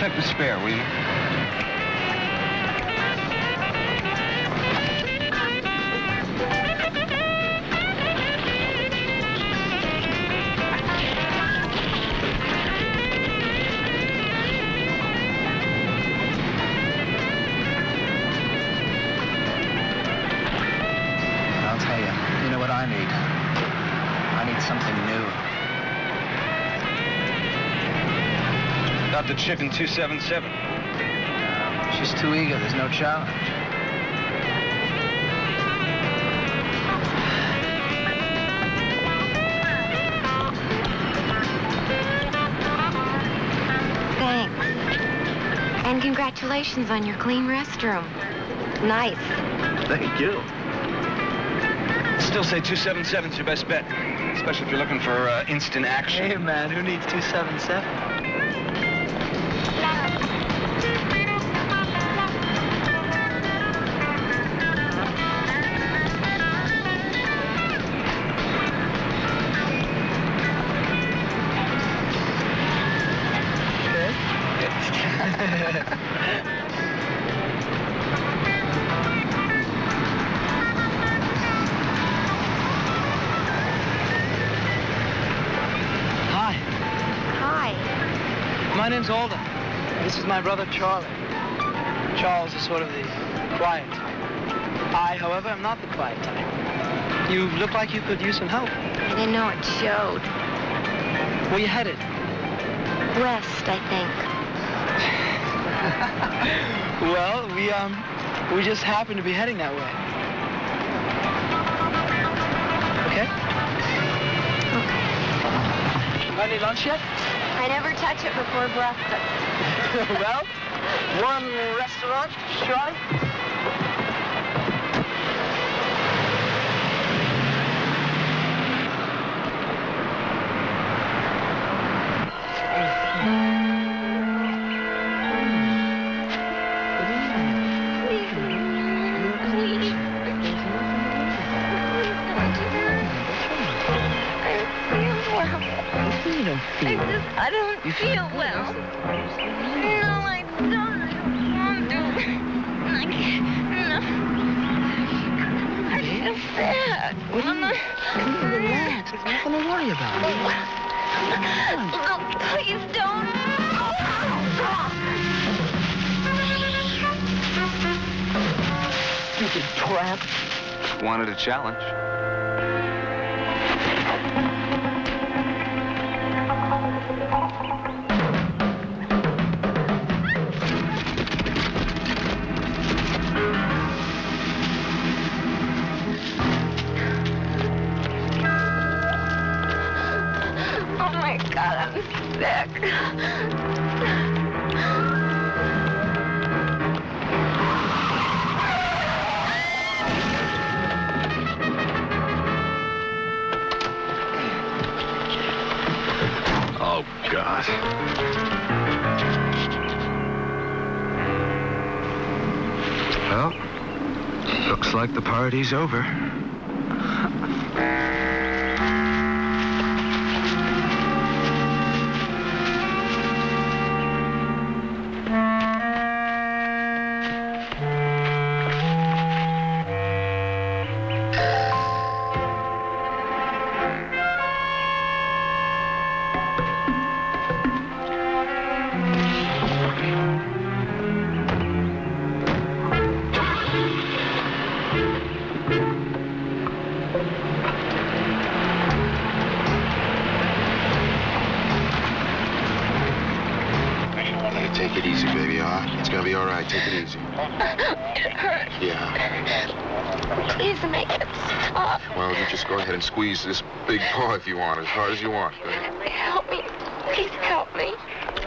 check the spare, will you? I'll tell you. You know what I need? I need something new. Got the chick in 277. She's too eager. There's no challenge. Thanks. And congratulations on your clean restroom. Nice. Thank you. Still say 277's your best bet, especially if you're looking for instant action. Hey, man, who needs 277? My name's Alden. This is my brother, Charlie. Charles is sort of the quiet type. I, however, am not the quiet type. You look like you could use some help. I didn't know it showed. Where you headed? West, I think. Well, we just happen to be heading that way. Okay? Okay. Got any lunch yet? I never touch it before breakfast. Well, one restaurant, Charlie? I don't feel well. No, I don't. I don't want to. I can't. No. I feel sad. Relax. There's nothing to worry about. No, please don't. Stupid tramp. Wanted a challenge. Oh my God, I'm sick. Oh, God. Well, looks like the party's over. Take it easy, baby, all right? It's gonna be all right. Take it easy. It hurts. Yeah. Please make it stop. Well, you just go ahead and squeeze this big paw if you want, as hard as you want. Help me. Please help me.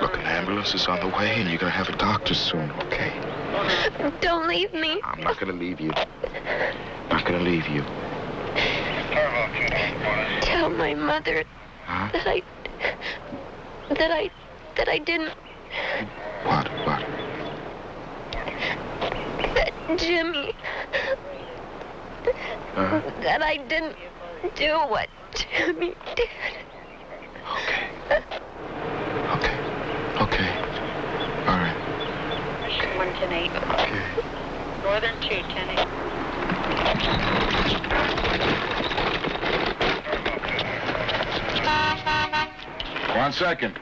Look, an ambulance is on the way, and you're gonna have a doctor soon, okay? Don't leave me. I'm not gonna leave you. Not gonna leave you. Tell my mother that I didn't. What? That Jimmy. That I didn't do what Jimmy did. Okay. All 10-8. Okay. Northern 2, 10-8. 1 second.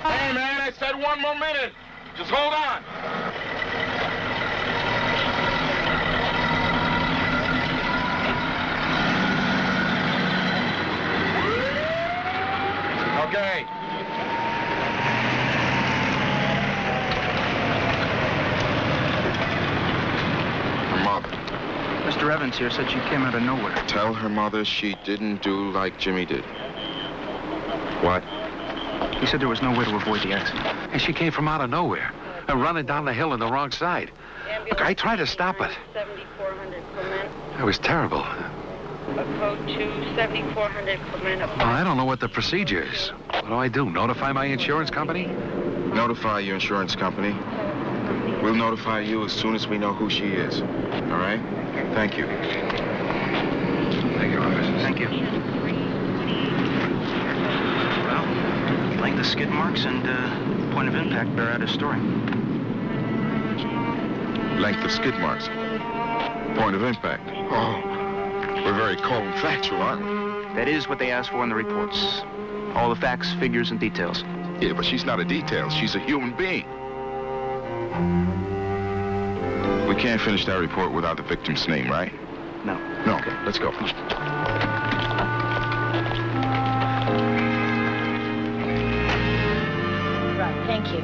Hey, man, I said 1 more minute. Just hold on. Okay. Her mother. Mr. Evans here said she came out of nowhere. Tell her mother she didn't do like Jimmy did. What? He said there was no way to avoid the accident. And she came from out of nowhere, running down the hill on the wrong side. Look, I tried to stop it. 7400 Clement. It was terrible. Code 2, 7400 Clement. Well, I don't know what the procedure is. What do? Notify my insurance company? Notify your insurance company. We'll notify you as soon as we know who she is. All right? Thank you. Thank you, officer. Thank you. Well, like the skid marks and point of impact bear out his story. Length of skid marks. Point of impact. Oh, we're very cold and factual, aren't we? That is what they asked for in the reports. All the facts, figures, and details. Yeah, but she's not a detail. She's a human being. We can't finish that report without the victim's name, right? No. No. Okay, let's go. Right, thank you.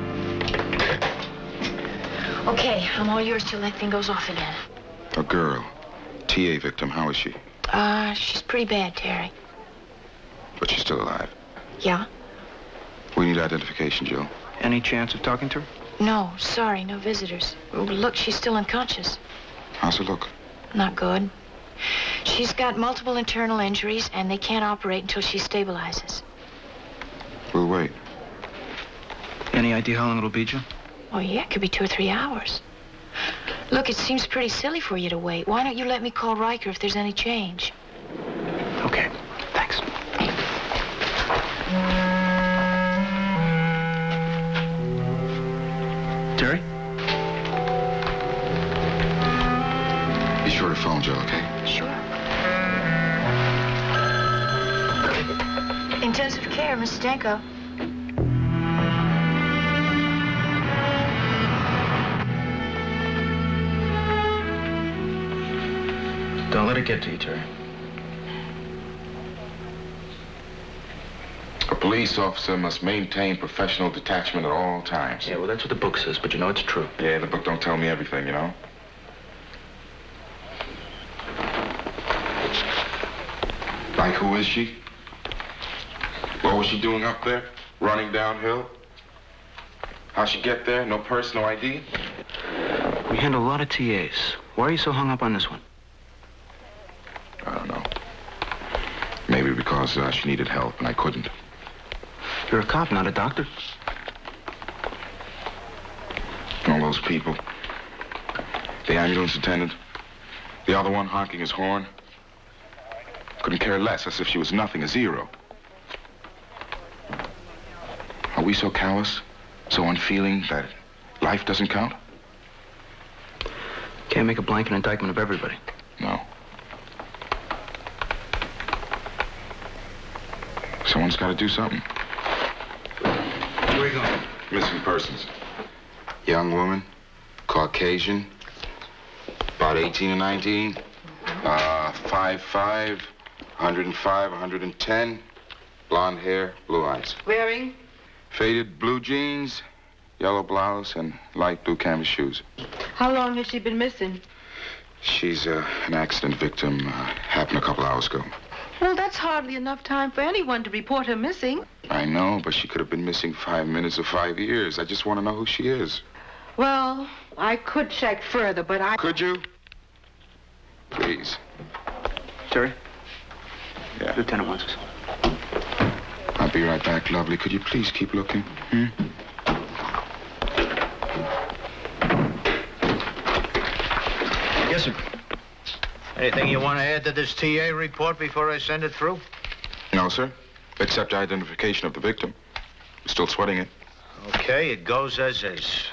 Okay, I'm all yours till that thing goes off again. A girl. TA victim. How is she? She's pretty bad, Terry. But she's still alive. Yeah? We need identification, Jill. Any chance of talking to her? No, sorry, no visitors. Oh, look, she's still unconscious. How's it look? Not good. She's got multiple internal injuries, and they can't operate until she stabilizes. We'll wait. Any idea how long it'll be, Jill? Oh, yeah, it could be 2 or 3 hours. Look, it seems pretty silly for you to wait. Why don't you let me call Riker if there's any change? Okay, thanks. Terry? Be sure to phone Jill, okay? Sure. Intensive care, Miss Stanko. Don't let it get to you, Terry. A police officer must maintain professional detachment at all times. Yeah, well, that's what the book says, but you know it's true. Yeah, the book don't tell me everything, you know? Like, who is she? What was she doing up there? Running downhill? How'd she get there? No personal ID? We handle a lot of TAs. Why are you so hung up on this one? I don't know. Maybe because she needed help and I couldn't. You're a cop, not a doctor. All those people. The ambulance attendant. The other one honking his horn. Couldn't care less, as if she was nothing, a zero. Are we so callous, so unfeeling that life doesn't count? Can't make a blanket indictment of everybody. No. Someone's got to do something. Where are you going? Missing persons. Young woman, Caucasian, about 18 or 19, 5'5", 105, 110, blonde hair, blue eyes. Wearing? Faded blue jeans, yellow blouse, and light blue canvas shoes. How long has she been missing? She's an accident victim, happened a couple hours ago. Well, that's hardly enough time for anyone to report her missing. I know, but she could have been missing 5 minutes or 5 years. I just want to know who she is. Well, I could check further, but I... Could you? Please. Terry? Yeah. Lieutenant wants us. I'll be right back, lovely. Could you please keep looking? sir. Anything you want to add to this TA report before I send it through? No, sir. Except identification of the victim. We're still sweating it. Okay, it goes as is.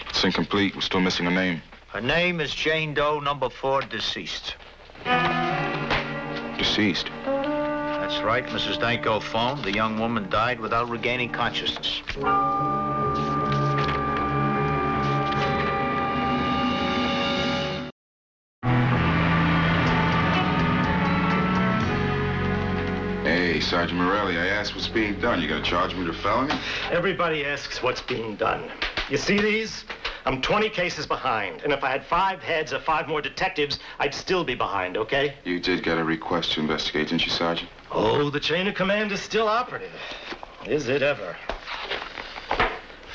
It's incomplete. We're still missing a name. Her name is Jane Doe, number 4, deceased. Deceased? That's right. Mrs. Danko phoned. The young woman died without regaining consciousness. Hey, Sergeant Morelli, I asked what's being done. You gonna charge me with a felony? Everybody asks what's being done. You see these? I'm 20 cases behind. And if I had 5 heads or 5 more detectives, I'd still be behind, okay? You did get a request to investigate, didn't you, Sergeant? Oh, the chain of command is still operative. Is it ever?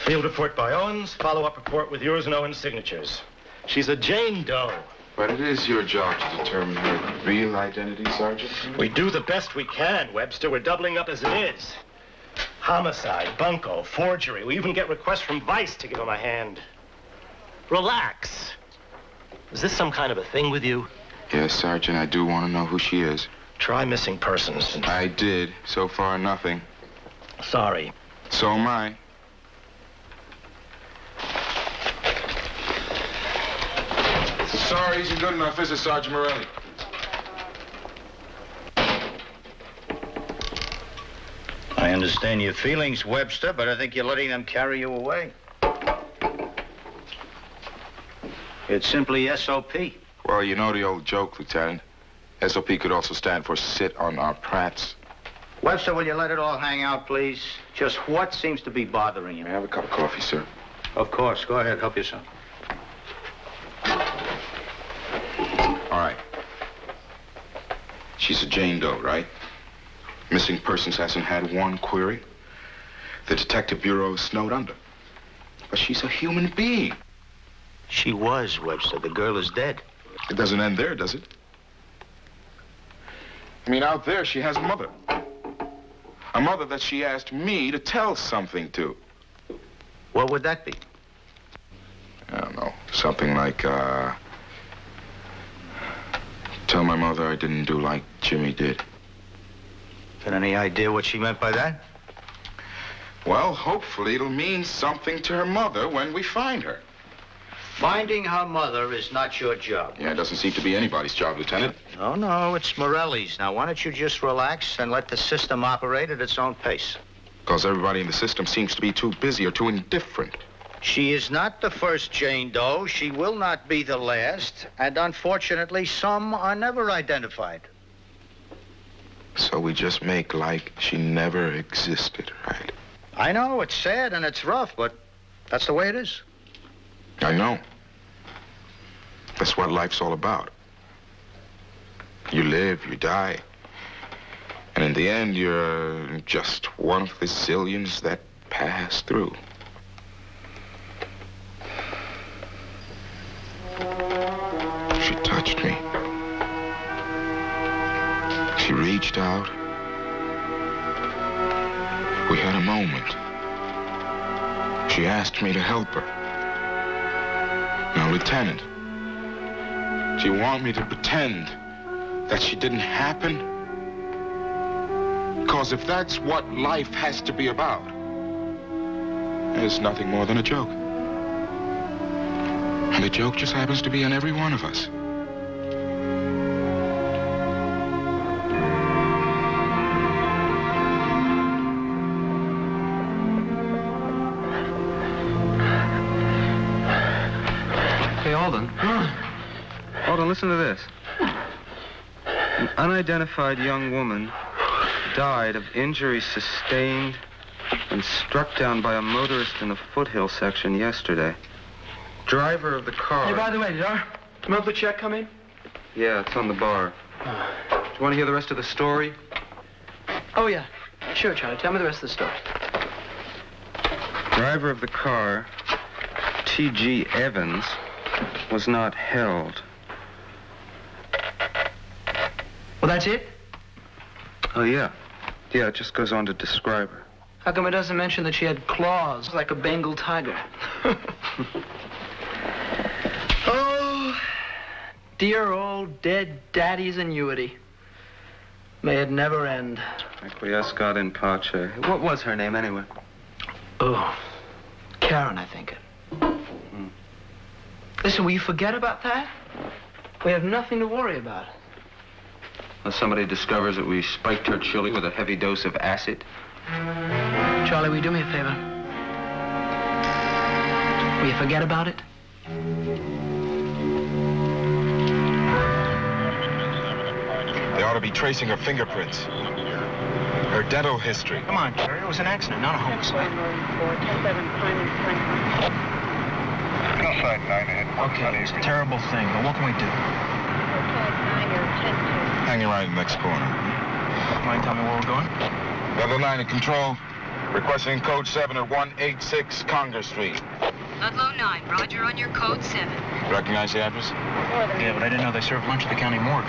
Field report by Owens, follow-up report with yours and Owen's signatures. She's a Jane Doe. But it is your job to determine her real identity, Sergeant. We do the best we can, Webster. We're doubling up as it is. Homicide, bunco, forgery. We even get requests from Vice to give him a hand. Relax. Is this some kind of a thing with you? Yes, Sergeant, I do want to know who she is. Try missing persons. I did. So far, nothing. Sorry. So am I. Sorry isn't good enough, is it, Sergeant Morelli? I understand your feelings, Webster, but I think you're letting them carry you away. It's simply SOP. Well, you know the old joke, Lieutenant. SOP could also stand for sit on our prats. Webster, will you let it all hang out, please? Just what seems to be bothering you? May I have a cup of coffee, sir? Of course. Go ahead. Help yourself. All right. She's a Jane Doe, right? Missing persons hasn't had one query. The Detective Bureau is snowed under. But she's a human being. She was, Webster. The girl is dead. It doesn't end there, does it? I mean, out there, she has a mother. A mother that she asked me to tell something to. What would that be? I don't know. Something like, tell my mother I didn't do like Jimmy did. Got any idea what she meant by that? Well, hopefully it'll mean something to her mother when we find her. Finding her mother is not your job. Yeah, it doesn't seem to be anybody's job, Lieutenant. No, it's Morelli's. Now, why don't you just relax and let the system operate at its own pace? Because everybody in the system seems to be too busy or too indifferent. She is not the first Jane Doe. She will not be the last. And unfortunately, some are never identified. So we just make like she never existed, right? I know, it's sad and it's rough, but that's the way it is. I know. That's what life's all about. You live, you die. And in the end, you're just one of the zillions that pass through. She touched me. She reached out. We had a moment. She asked me to help her. Now, Lieutenant, do you want me to pretend that she didn't happen? Because if that's what life has to be about, it's nothing more than a joke. And the joke just happens to be on every one of us. Hey, Alden. Alden, listen to this. An unidentified young woman died of injuries sustained and struck down by a motorist in the foothill section yesterday. Driver of the car... Hey, by the way, did our monthly check come in? Yeah, it's on the bar. Do you want to hear the rest of the story? Oh, yeah. Sure, Charlie. Tell me the rest of the story. Driver of the car, T.G. Evans, was not held. Well, that's it? Oh, yeah. Yeah, it just goes on to describe her. How come it doesn't mention that she had claws like a Bengal tiger? Oh, dear old dead daddy's annuity. May it never end. Acquiescat in pace. What was her name, anyway? Oh, Karen, I think. Listen, will you forget about that? We have nothing to worry about. Unless somebody discovers that we spiked her chili with a heavy dose of acid. Charlie, will you do me a favor? Will you forget about it? They ought to be tracing her fingerprints. Her dental history. Come on, Jerry. It was an accident, not a homicide. Hillside 9 ahead. Okay, it's a terrible thing, but what can we do? Hanging right in the next corner. Mind tell me where we're going? Level 9 in control. Requesting code 7 at 186 Congress Street. Ludlow 9, roger on your code 7. Recognize the address? Yeah, but I didn't know they served lunch at the county morgue.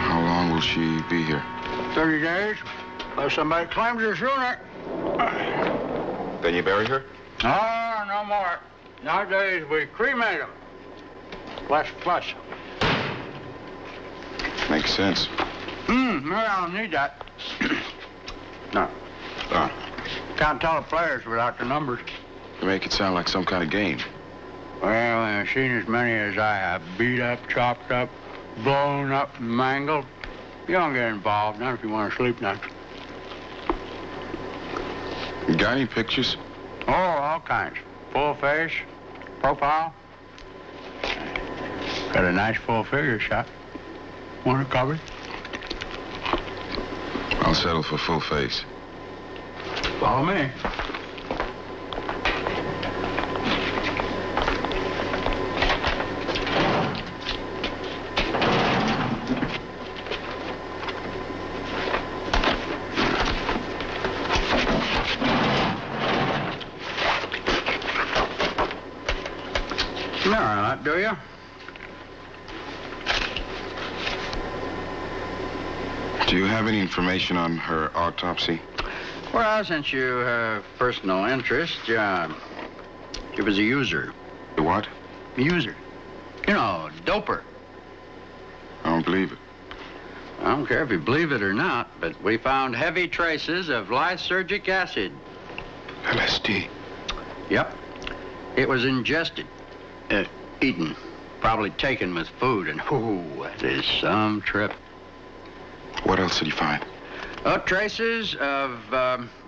How long will she be here? 30 days. Unless somebody claims her sooner. Then you bury her? Oh, no more. Nowadays, we cremate them. Less fuss. Makes sense. Maybe I don't need that. No. Can't tell the players without the numbers. You make it sound like some kind of game. Well, I've seen as many as I have. Beat up, chopped up, blown up, mangled. You don't get involved, not if you want to sleep nights. You got any pictures? Oh, all kinds. Full face, profile. Got a nice full figure shot. Want it covered? I'll settle for full face. Follow me. Do you? Do you have any information on her autopsy? Well, since you have personal interest, she was a user. A what? A user. You know, doper. I don't believe it. I don't care if you believe it or not, but we found heavy traces of lysergic acid. LSD? Yep. It was ingested. Eaten. Probably taken with food, and that is some trip. What else did you find? Traces of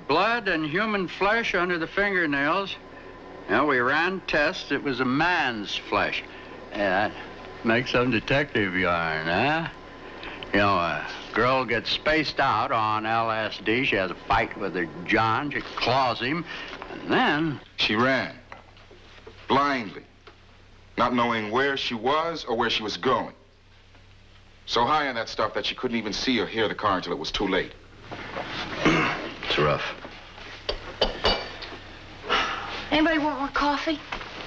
blood and human flesh under the fingernails. We ran tests. It was a man's flesh. That makes some detective yarn, huh? You know, a girl gets spaced out on LSD. She has a fight with her John. She claws him, and then... She ran. Blindly. Not knowing where she was or where she was going. So high on that stuff that she couldn't even see or hear the car until it was too late. It's rough. Anybody want more coffee?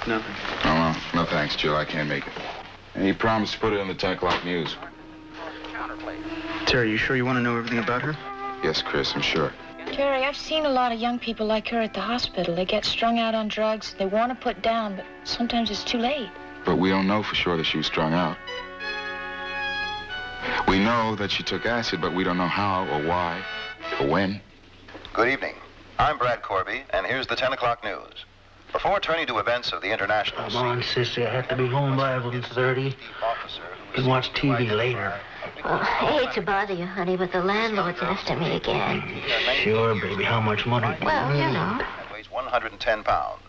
Nothing. Oh, well, no thanks, Jill. I can't make it. And he promised to put it in the 10 o'clock news. Terry, you sure you want to know everything about her? Yes, Chris, I'm sure. Jerry, I've seen a lot of young people like her at the hospital. They get strung out on drugs. They want to put down, but sometimes it's too late. But we don't know for sure that she was strung out. We know that she took acid, but we don't know how or why or when. Good evening. I'm Brad Corby, and here's the 10 o'clock news. Before turning to events of the international Come on, sissy. I have to be home by 11:30. Can watch TV later. Oh, I hate to bother you, honey, but the landlord's after me again. Sure, baby. How much money? Well, you know. Weighs 110 pounds.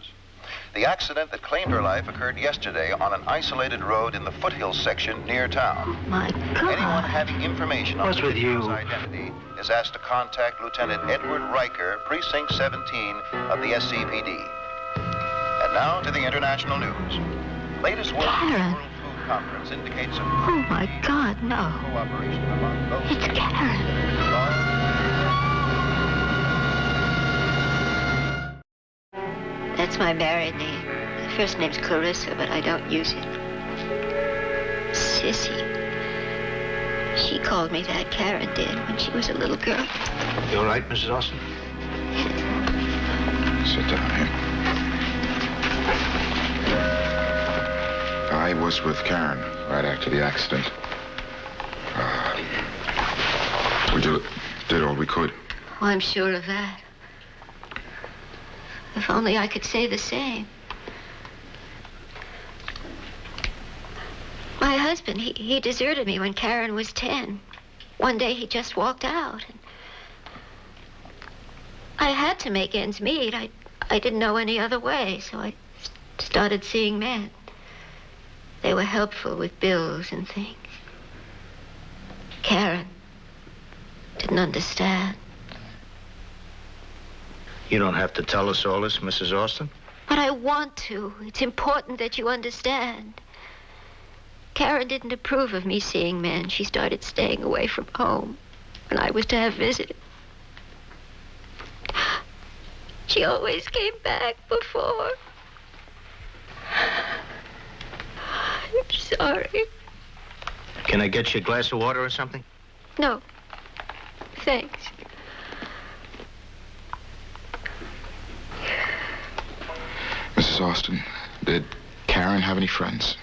The accident that claimed her life occurred yesterday on an isolated road in the foothills section near town. My God. Anyone having information on What's the with victim's you? identity is asked to contact Lieutenant Edward Riker, Precinct 17 of the SCPD. And now to the international news. Latest word from the Karen. World Food Conference indicates a Oh, my God, no. cooperation among those... It's Karen. That's my married name. My first name's Clarissa, but I don't use it. Sissy. She called me that, Karen did, when she was a little girl. You all right, Mrs. Austin? Sit down here. I was with Karen right after the accident. We did all we could. Oh, I'm sure of that. If only I could say the same. My husband, he deserted me when Karen was 10. One day he just walked out. And I had to make ends meet. I didn't know any other way, so I started seeing men. They were helpful with bills and things. Karen didn't understand. You don't have to tell us all this, Mrs. Austin. But I want to. It's important that you understand. Karen didn't approve of me seeing men. She started staying away from home when I was to have visitors. She always came back before. I'm sorry. Can I get you a glass of water or something? No. Thanks. Mrs. Austin, did Karen have any friends?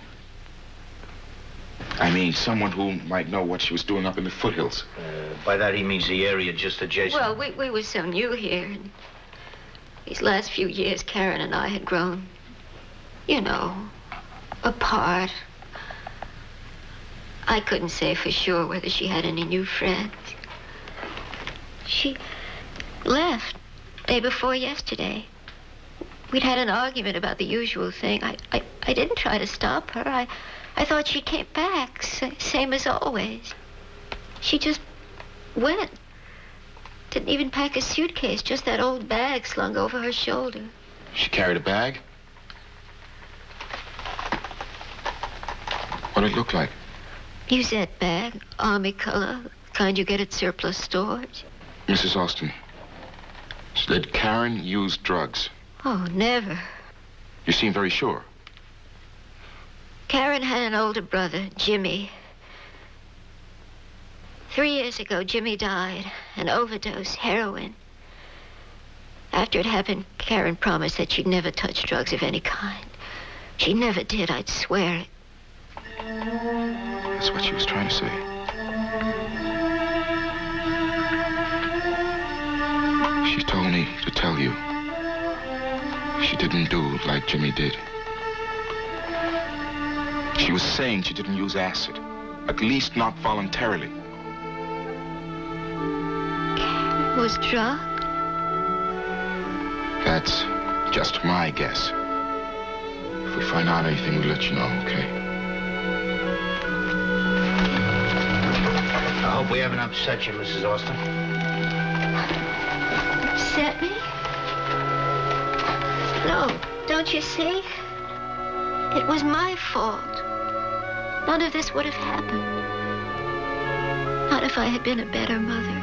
I mean, someone who might know what she was doing up in the foothills. By that he means the area just adjacent. Well, we were so new here. These last few years, Karen and I had grown, you know, apart. I couldn't say for sure whether she had any new friends. She left day before yesterday. We'd had an argument about the usual thing. I didn't try to stop her. I thought she came back, same as always. She just went. Didn't even pack a suitcase, just that old bag slung over her shoulder. She carried a bag? What did it look like? Musette bag, army color, kind you get at surplus stores. Mrs. Austin, did Karen use drugs? Oh, never. You seem very sure. Karen had an older brother, Jimmy. 3 years ago, Jimmy died, an overdose, heroin. After it happened, Karen promised that she'd never touch drugs of any kind. She never did, I'd swear it. That's what she was trying to say. She told me to tell you. She didn't do like Jimmy did. She was saying she didn't use acid, at least not voluntarily. Karen was drunk? That's just my guess. If we find out anything, we'll let you know, okay? I hope we haven't upset you, Mrs. Austin. Upset me? No, don't you see? It was my fault. None of this would have happened. Not if I had been a better mother.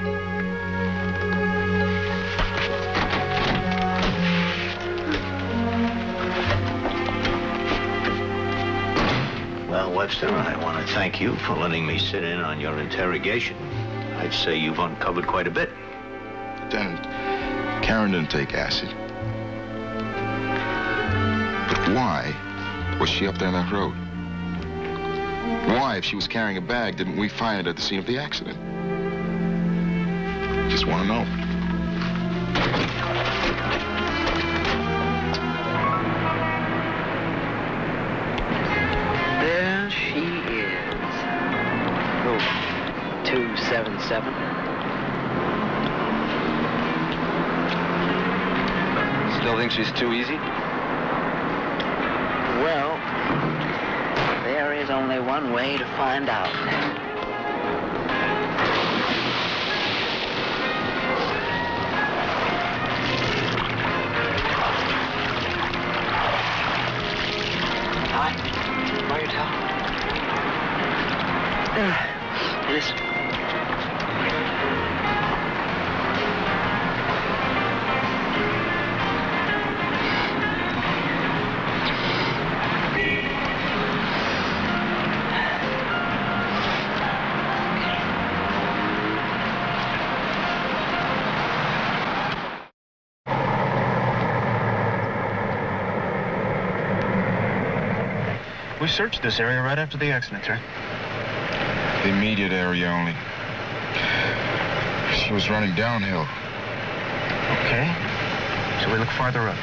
Well, Webster, I want to thank you for letting me sit in on your interrogation. I'd say you've uncovered quite a bit. Lieutenant, Karen didn't take acid. But why was she up there on that road? Why, if she was carrying a bag, didn't we find it at the scene of the accident? Just want to know. There she is. Room 277. Still think she's too easy? Well, there is only one way to find out. Hi. Where you tell? Listen. We searched this area right after the accident, sir. The immediate area only. She was running downhill. Okay. So we look farther up.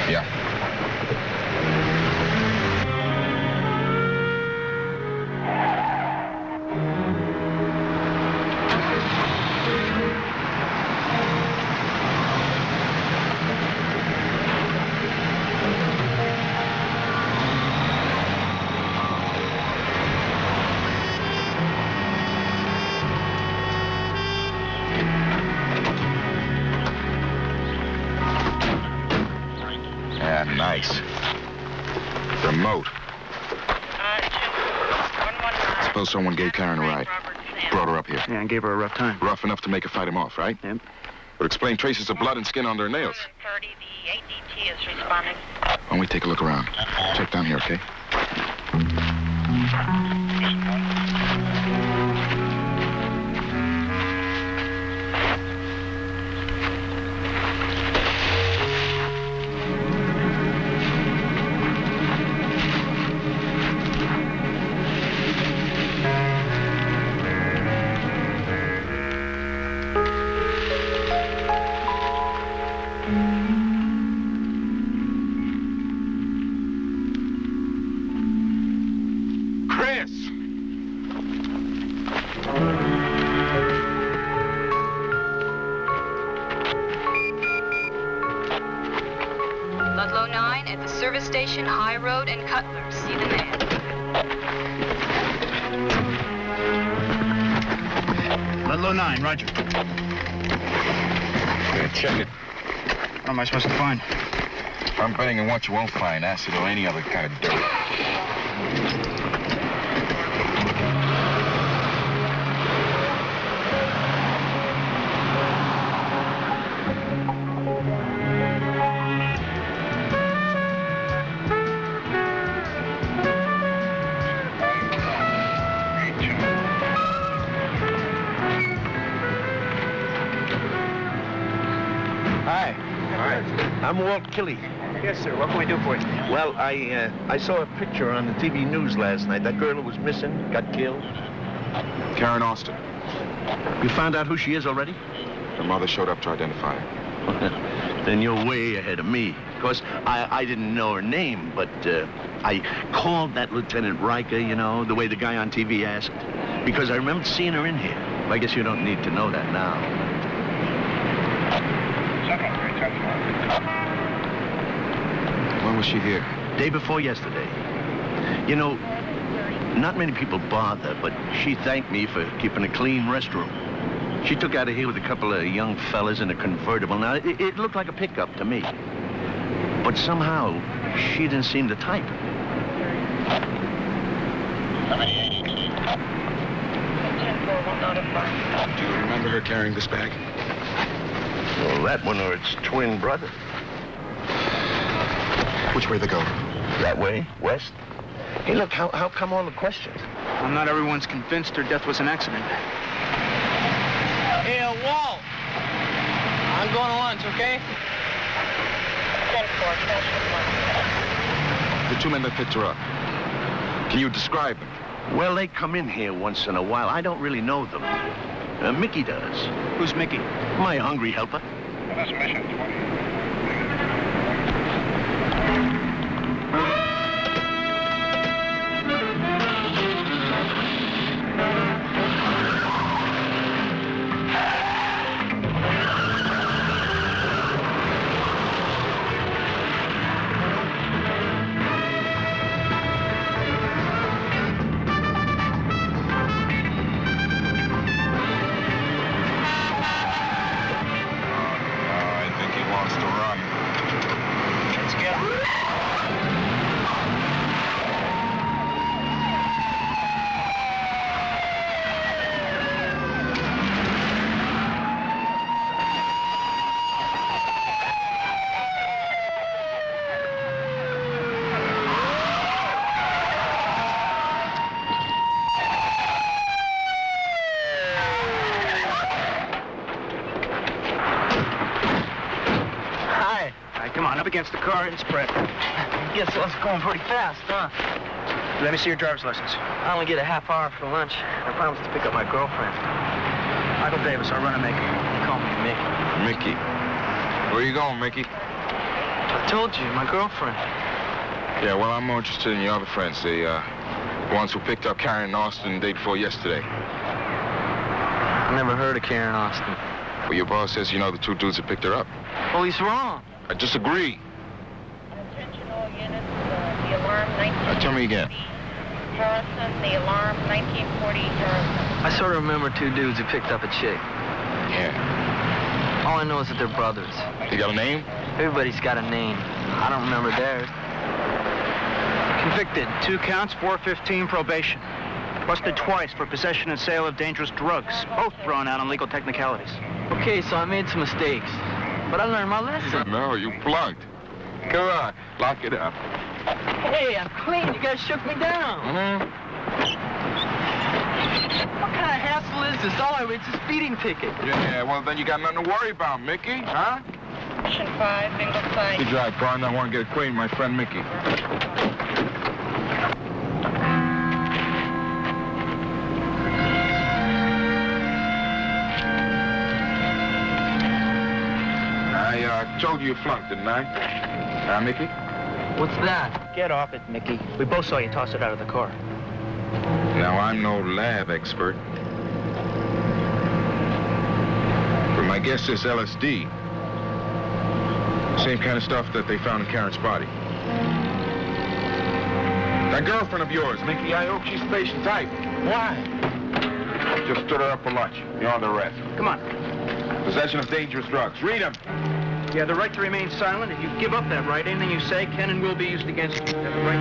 Yeah. Nice. Remote. Suppose someone gave Karen a ride. Brought her up here. Yeah, and gave her a rough time. Rough enough to make her fight him off, right? Yep. Would explain traces of blood and skin on their nails. 30, the ADT is responding. Why don't we take a look around? Check down here, okay? Ludlow 9 at the service station, High Road and Cutler. See the man. Ludlow 9, roger. Yeah, check it. What am I supposed to find? I'm betting on what you won't find, acid or any other kind of dirt. I'm Walt Killey. Yes, sir. What can we do for you? Well, I saw a picture on the TV news last night. That girl who was missing, got killed. Karen Austin. You found out who she is already? Her mother showed up to identify her. Then you're way ahead of me. Of course, I didn't know her name, but I called that Lieutenant Riker, you know, the way the guy on TV asked, because I remembered seeing her in here. I guess you don't need to know that now. When was she here? Day before yesterday. You know, not many people bother, but she thanked me for keeping a clean restroom. She took out of here with a couple of young fellas in a convertible. Now, it looked like a pickup to me. But somehow, she didn't seem the type. Do you remember her carrying this bag? Well, that one or its twin brother. Which way they go? That way, west. Hey, look, how come all the questions? Well, not everyone's convinced her death was an accident. Hey, Walt. I'm going to lunch, okay? 10-4, The two men that picked her up. Can you describe them? Well, they come in here once in a while. I don't really know them. Mickey does. Who's Mickey? My hungry helper. That's mission 20. I think he wants to against the car and spread. Guess that's going pretty fast, huh? Let me see your driver's license. I only get a half hour for lunch. I promised to pick up my girlfriend. Michael Davis, our runner maker. They call me Mickey. Mickey. Where are you going, Mickey? I told you, my girlfriend. Yeah, well, I'm more interested in your other friends, the ones who picked up Karen Austin the day before yesterday. I never heard of Karen Austin. Well, your boss says you know the two dudes that picked her up. Well, he's wrong. I disagree. Attention all units, the alarm 1940. Tell me again. Harrison, the alarm 1940 Harrison. I sort of remember two dudes who picked up a chick. Yeah. All I know is that they're brothers. You got a name? Everybody's got a name. I don't remember theirs. Convicted. 2 counts, 415 probation. Busted twice for possession and sale of dangerous drugs. Both thrown out on legal technicalities. Okay, so I made some mistakes. But I learned my lesson. No, you plugged. Come on, lock it up. Hey, I'm clean. You guys shook me down. What kind of hassle is this? All I read's a speeding ticket. Yeah, well, then you got nothing to worry about, Mickey, huh? Station 5, bingo site. Good drive, partner. I want to get acquainted with my friend Mickey. I told you flunked, didn't I? Mickey? What's that? Get off it, Mickey. We both saw you toss it out of the car. Now, I'm no lab expert. But my guess is LSD. Same kind of stuff that they found in Karen's body. That girlfriend of yours, Mickey, I hope she's patient type. Why? Just stood her up for lunch. You're on the arrest. Come on. Possession of dangerous drugs. Read them. You have the right to remain silent. If you give up that right, anything you say can and will be used against you. You have the right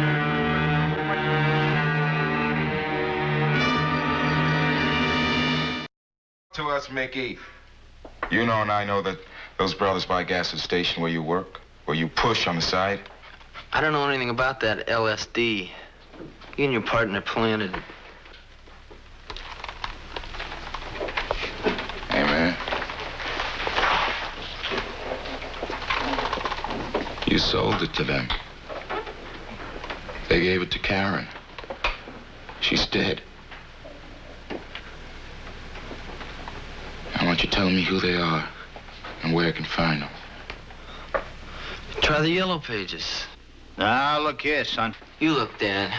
to us, Mickey. You know and I know that those brothers buy gas at the station where you work, where you push on the side. I don't know anything about that LSD. You and your partner planted it. Hey, man. You sold it to them. They gave it to Karen. She's dead. I want you telling me who they are and where I can find them. Try the yellow pages. Now, look here, son. You look, Dad.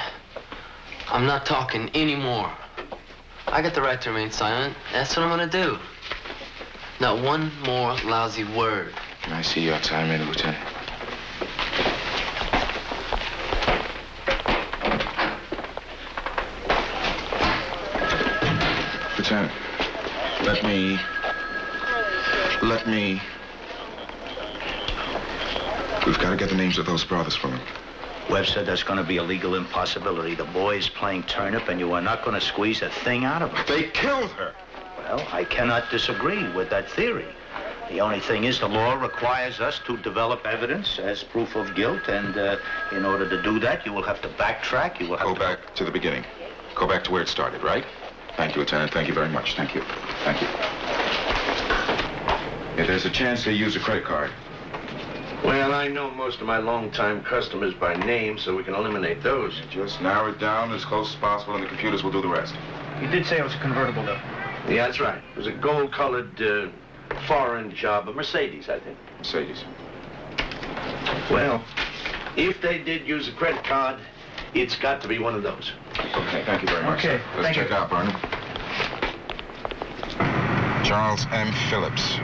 I'm not talking anymore. I got the right to remain silent. That's what I'm gonna do. Not one more lousy word. Can I see you outside, Major Lieutenant? Lieutenant, let me... We've got to get the names of those brothers from them. Webster, that's going to be a legal impossibility. The boy's playing turnip, and you are not going to squeeze a thing out of him. They killed her. Well, I cannot disagree with that theory. The only thing is the law requires us to develop evidence as proof of guilt, and in order to do that, you will have to backtrack. You will have to... Go back to the beginning. Go back to where it started, right? Thank you, Lieutenant. Thank you very much. Thank you. Thank you. If there's a chance they use a credit card. Well, I know most of my long-time customers by name, so we can eliminate those. Just narrow it down as close as possible, and the computers will do the rest. You did say it was a convertible, though. Yeah, that's right. It was a gold-colored foreign job, a Mercedes, I think. Mercedes. Well, if they did use a credit card, it's got to be one of those. Okay, thank you very much. Okay, let's check out, Barnum. Charles M. Phillips.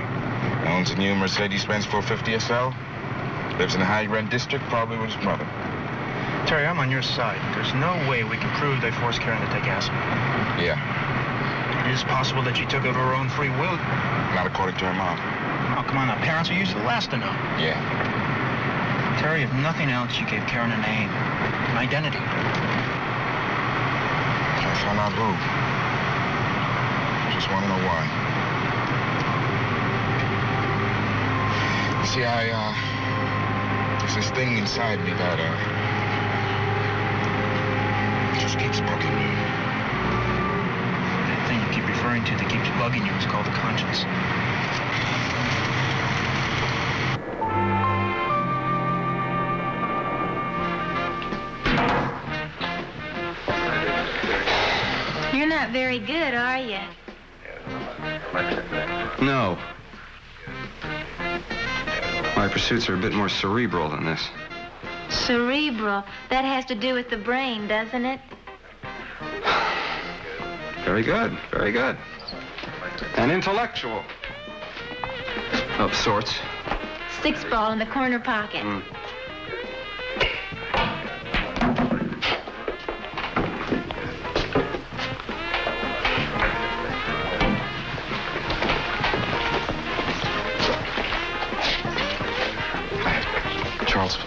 Owns a new Mercedes-Benz 450 SL. Lives in a high-rent district, probably with his mother. Terry, I'm on your side. There's no way we can prove they forced Karen to take acid. Yeah. It is possible that she took it of her own free will. Not according to her mom. Oh, come on now. Parents are usually the last to know. Yeah. Terry, if nothing else, you gave Karen a name, an identity. I found out who. Just want to know why. You see, there's this thing inside me that, just keeps bugging me. That thing you keep referring to that keeps bugging you is called the conscience. You're not very good, are you? No. My pursuits are a bit more cerebral than this. Cerebral. That has to do with the brain, doesn't it? Very good, very good. And intellectual. Of sorts. 6-ball in the corner pocket. Charles,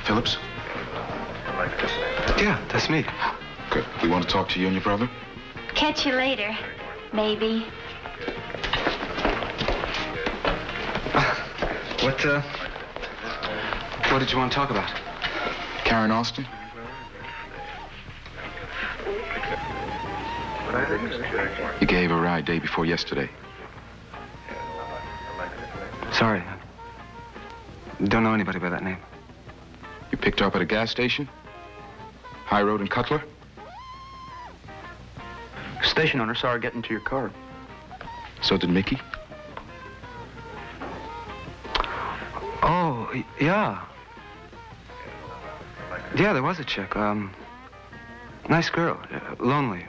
Phillips? Yeah, that's me. Good. We want to talk to you and your brother? Catch you later, maybe. What did you want to talk about? Karen Austin? You gave her a ride day before yesterday. Sorry. Don't know anybody by that name. You picked her up at a gas station? High Road and Cutler? Station owner saw her get into your car. So did Mickey? Oh, yeah. Yeah, there was a chick. Nice girl. Lonely.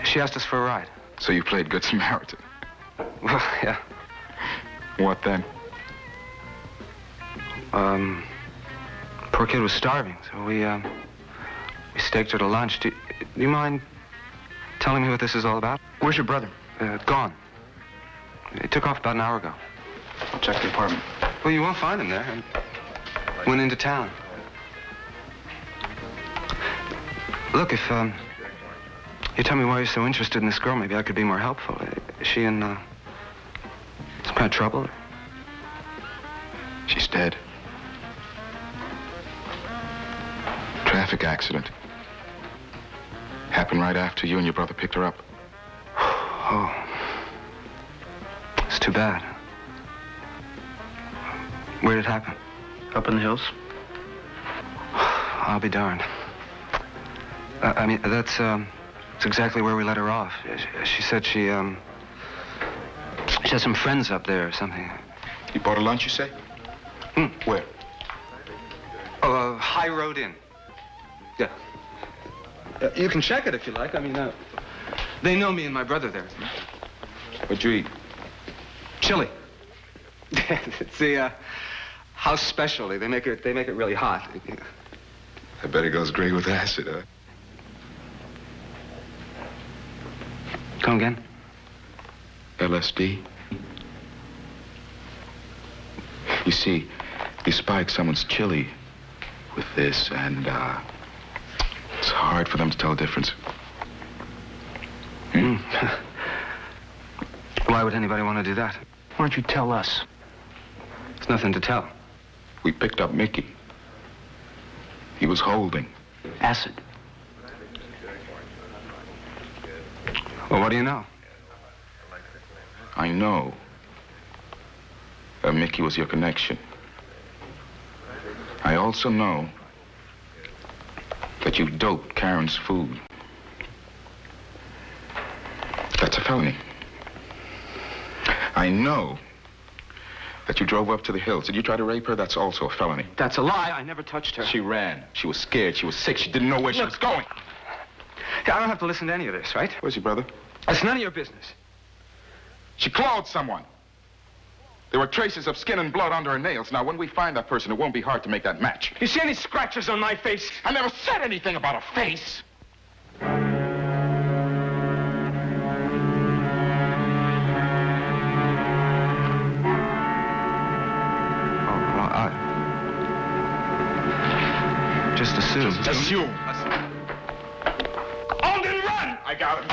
She asked us for a ride. So you played Good Samaritan? Well, yeah. What then? Poor kid was starving, so we staked her to lunch. Do you mind telling me what this is all about? Where's your brother? Gone. He took off about an hour ago. I'll check the apartment. Well, you won't find him there. I went into town. Look, if you tell me why you're so interested in this girl, maybe I could be more helpful. Is she in some kind of trouble? She's dead. Traffic accident. Happened right after you and your brother picked her up. Oh. It's too bad. Where did it happen? Up in the hills. I'll be darned. I mean, that's exactly where we let her off. She said she has some friends up there or something. You bought a lunch, you say? Where? Oh, High Road Inn. Yeah. You can check it if you like. I mean, they know me and my brother there. What'd you eat? Chili. It's the house specialty. They make it really hot. I bet it goes great with acid, huh? Come again? LSD. You see, you spike someone's chili with this, and it's hard for them to tell the difference. Why would anybody want to do that? Why don't you tell us? There's nothing to tell. We picked up Mickey. He was holding. Acid. Well, what do you know? I know that Mickey was your connection. I also know that you doped Karen's food. That's a felony. I know that you drove up to the hills. Did you try to rape her? That's also a felony. That's a lie. I never touched her. She ran. She was scared. She was sick. She didn't know where she was going. Yeah, I don't have to listen to any of this, right? Where's your brother? It's none of your business. She clawed someone. There were traces of skin and blood under her nails. Now, when we find that person, it won't be hard to make that match. You see any scratches on my face? I never said anything about a face. Just assume. Assume. Alden, run! I got him.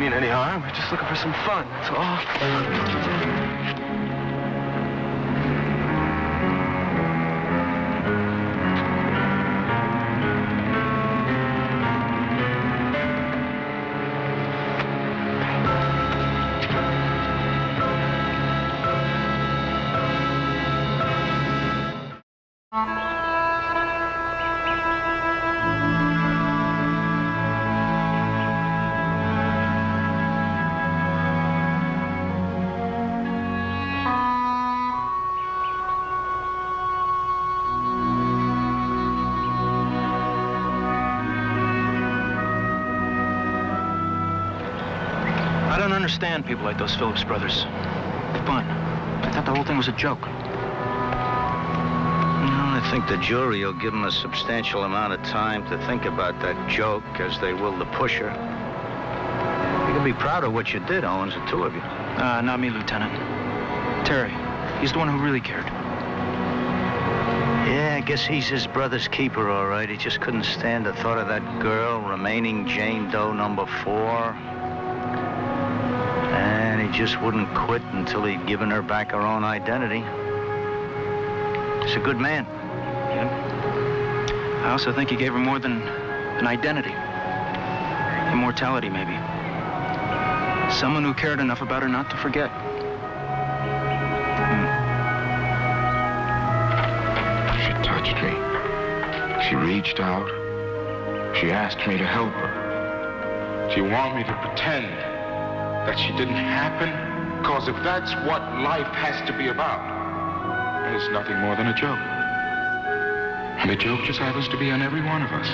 mean any harm. We're just looking for some fun, that's all. I don't understand people like those Phillips brothers. Fun. I thought the whole thing was a joke. Well, I think the jury will give them a substantial amount of time to think about that joke, as they will the pusher. You can be proud of what you did, Owens, the two of you. Not me, Lieutenant. Terry. He's the one who really cared. Yeah, I guess he's his brother's keeper, all right. He just couldn't stand the thought of that girl remaining Jane Doe number 4. And he just wouldn't quit until he'd given her back her own identity. He's a good man. Yeah. I also think he gave her more than an identity. Immortality, maybe. Someone who cared enough about her not to forget. She touched me. She reached out. She asked me to help her. She wanted me to pretend that she didn't happen, because if that's what life has to be about, it's nothing more than a joke. And the joke just happens to be on every one of us.